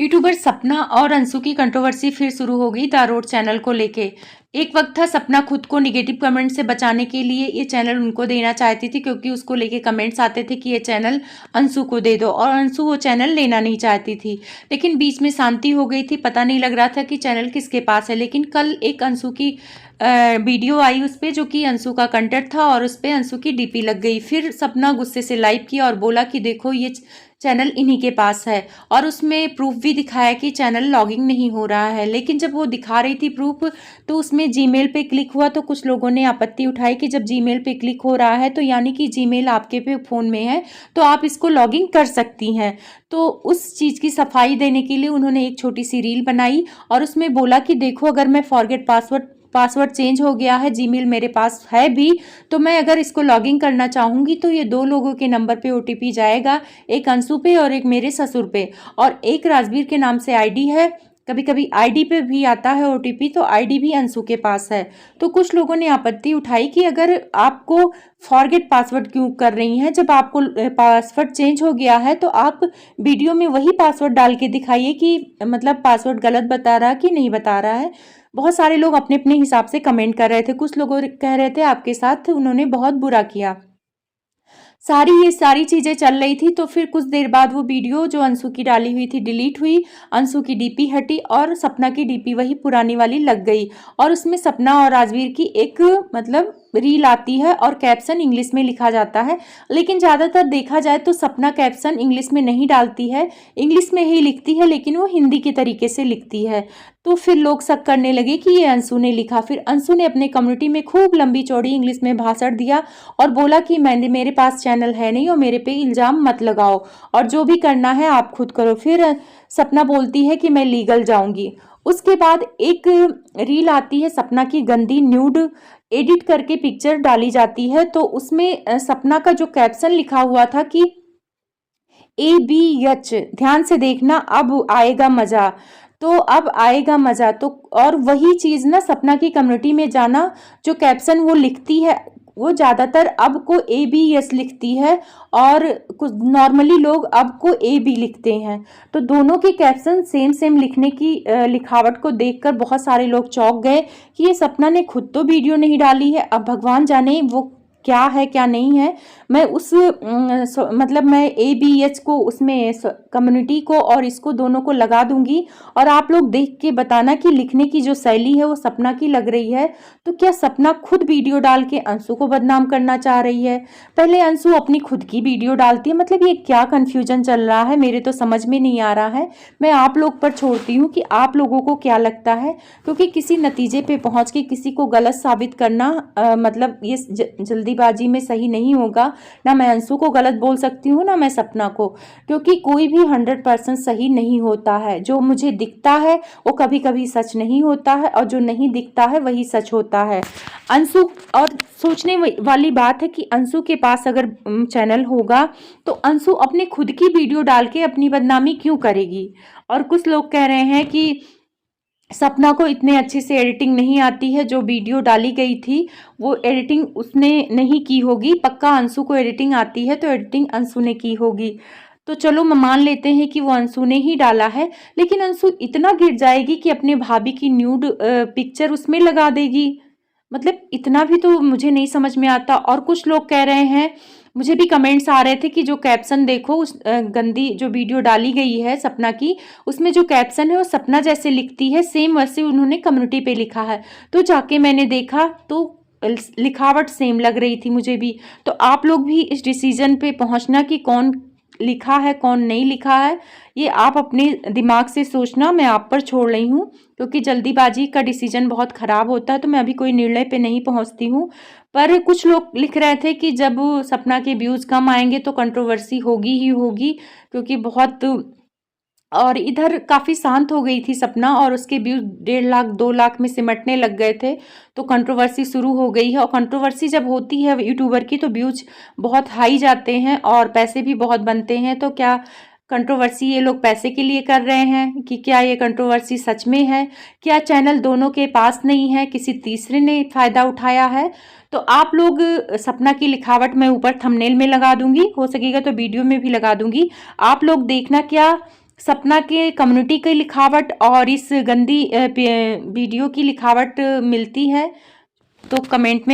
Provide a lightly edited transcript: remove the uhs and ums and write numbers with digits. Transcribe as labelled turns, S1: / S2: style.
S1: YouTuber सपना और अंशु की कंट्रोवर्सी फिर शुरू हो गई द रोड चैनल को लेके। एक वक्त था सपना खुद को निगेटिव कमेंट से बचाने के लिए ये चैनल उनको देना चाहती थी, क्योंकि उसको लेके कमेंट्स आते थे कि ये चैनल अंशु को दे दो, और अंशु वो चैनल लेना नहीं चाहती थी। लेकिन बीच में शांति हो गई थी, पता नहीं लग रहा था कि चैनल किसके पास है। लेकिन कल एक अंशु की वीडियो आई उस पर, जो कि अंशु का कंटेंट था, और उस पर अंशु की डीपी लग गई। फिर सपना गुस्से से लाइव किया और बोला कि देखो ये चैनल इन्हीं के पास है, और उसमें प्रूफ भी दिखाया कि चैनल लॉगिंग नहीं हो रहा है। लेकिन जब वो दिखा रही थी प्रूफ, तो उसमें जीमेल पे क्लिक हुआ, तो कुछ लोगों ने आपत्ति उठाई कि जब जीमेल पे क्लिक हो रहा है तो यानी कि जीमेल आपके पे फ़ोन में है, तो आप इसको लॉगिंग कर सकती हैं। तो उस चीज़ की सफाई देने के लिए उन्होंने एक छोटी सी रील बनाई और उसमें बोला कि देखो, अगर मैं फॉरगेट पासवर्ड चेंज हो गया है, जीमेल मेरे पास है भी, तो मैं अगर इसको लॉगिन करना चाहूँगी तो ये 2 लोगों के नंबर पे ओटीपी जाएगा, एक अंशु पे और एक मेरे ससुर पे, और एक राजवीर के नाम से आईडी है। कभी कभी आईडी पे भी आता है ओटीपी, तो आईडी भी अंशु के पास है। तो कुछ लोगों ने आपत्ति उठाई कि अगर आपको फॉरगेट पासवर्ड क्यों कर रही हैं, जब आपको पासवर्ड चेंज हो गया है तो आप वीडियो में वही पासवर्ड डाल के दिखाइए कि मतलब पासवर्ड गलत बता रहा कि नहीं बता रहा है। बहुत सारे लोग अपने अपने हिसाब से कमेंट कर रहे थे। कुछ लोग कह रहे थे आपके साथ उन्होंने बहुत बुरा किया। ये सारी चीज़ें चल रही थी, तो फिर कुछ देर बाद वो वीडियो जो अंशु की डाली हुई थी डिलीट हुई, अंशु की डीपी हटी और सपना की डीपी वही पुरानी वाली लग गई, और उसमें सपना और राजवीर की एक मतलब रील आती है और कैप्शन इंग्लिश में लिखा जाता है। लेकिन ज़्यादातर देखा जाए तो सपना कैप्शन इंग्लिश में नहीं डालती है, इंग्लिश में ही लिखती है, लेकिन वो हिंदी के तरीके से लिखती है। तो फिर लोग शक करने लगे कि ये अंशु ने लिखा। फिर अंशु ने अपने कम्युनिटी में खूब लंबी चौड़ी इंग्लिश में भाषण दिया और बोला कि मेरे पास चैनल है नहीं और मेरे पे इल्ज़ाम मत लगाओ, और जो भी करना है आप खुद करो। फिर सपना बोलती है कि मैं लीगल जाऊंगी। उसके बाद एक रील आती है, सपना की गंदी न्यूड एडिट करके पिक्चर डाली जाती है। तो उसमें सपना का जो कैप्शन लिखा हुआ था कि ABH, ध्यान से देखना, अब आएगा मजा। तो अब आएगा मजा, तो और वही चीज ना सपना की कम्युनिटी में जाना, जो कैप्शन वो लिखती है वो ज्यादातर अब को ABS लिखती है, और कुछ नॉर्मली लोग अब को AB लिखते हैं। तो दोनों के कैप्शन सेम सेम लिखने की लिखावट को देखकर बहुत सारे लोग चौंक गए कि ये सपना ने खुद तो वीडियो नहीं डाली है, अब भगवान जाने वो क्या है क्या नहीं है। मैं उस मतलब मैं ABH को उसमें कम्युनिटी को और इसको दोनों को लगा दूंगी, और आप लोग देख के बताना कि लिखने की जो शैली है वो सपना की लग रही है। तो क्या सपना खुद वीडियो डाल के अंशु को बदनाम करना चाह रही है? पहले अंशु अपनी खुद की वीडियो डालती है, मतलब ये क्या कन्फ्यूजन चल रहा है, मेरे तो समझ में नहीं आ रहा है। मैं आप लोग पर छोड़ती हूँ कि आप लोगों को क्या लगता है, क्योंकि किसी नतीजे पे पहुँच के किसी को गलत साबित करना मतलब ये जल्दीबाजी में सही नहीं होगा। ना मैं अंशु को गलत बोल सकती हूँ ना मैं सपना को, क्योंकि कोई भी 100% सही नहीं होता है। जो मुझे दिखता है वो कभी कभी सच नहीं होता है, और जो नहीं दिखता है वही सच होता है। अंशु, और सोचने वाली बात है कि अंशु के पास अगर चैनल होगा तो अंशु अपने खुद की वीडियो डाल के अपनी बदनामी क्यों करेगी? और कुछ लोग कह रहे हैं कि सपना को इतने अच्छे से एडिटिंग नहीं आती है, जो वीडियो डाली गई थी वो एडिटिंग उसने नहीं की होगी, पक्का अंशु को एडिटिंग आती है तो एडिटिंग अंशु ने की होगी। तो चलो मैं मान लेते हैं कि वो अंशु ने ही डाला है, लेकिन अंशु इतना गिर जाएगी कि अपने भाभी की न्यूड पिक्चर उसमें लगा देगी? मतलब इतना भी तो मुझे नहीं समझ में आता। और कुछ लोग कह रहे हैं, मुझे भी कमेंट्स आ रहे थे कि जो कैप्शन देखो, उस गंदी जो वीडियो डाली गई है सपना की, उसमें जो कैप्शन है वो सपना जैसे लिखती है, सेम वैसे उन्होंने कम्युनिटी पे लिखा है। तो जाके मैंने देखा तो लिखावट सेम लग रही थी मुझे भी। तो आप लोग भी इस डिसीजन पे पहुंचना कि कौन लिखा है कौन नहीं लिखा है, ये आप अपने दिमाग से सोचना, मैं आप पर छोड़ रही हूँ, क्योंकि जल्दीबाजी का डिसीजन बहुत ख़राब होता है। तो मैं अभी कोई निर्णय पे नहीं पहुँचती हूँ। पर कुछ लोग लिख रहे थे कि जब सपना के व्यूज़ कम आएंगे तो कंट्रोवर्सी होगी ही होगी, क्योंकि बहुत, और इधर काफ़ी शांत हो गई थी सपना और उसके व्यूज 1.5 लाख 2 लाख में सिमटने लग गए थे। तो कंट्रोवर्सी शुरू हो गई है, और कंट्रोवर्सी जब होती है यूट्यूबर की तो व्यूज बहुत हाई जाते हैं और पैसे भी बहुत बनते हैं। तो क्या कंट्रोवर्सी ये लोग पैसे के लिए कर रहे हैं कि क्या ये कंट्रोवर्सी सच में है? क्या चैनल दोनों के पास नहीं है, किसी तीसरे ने फ़ायदा उठाया है? तो आप लोग सपना की लिखावट मैं ऊपर थंबनेल में लगा दूंगी, हो सकेगा तो वीडियो में भी लगा दूंगी। आप लोग देखना क्या सपना के कम्युनिटी की लिखावट और इस गंदी वीडियो की लिखावट मिलती है तो कमेंट में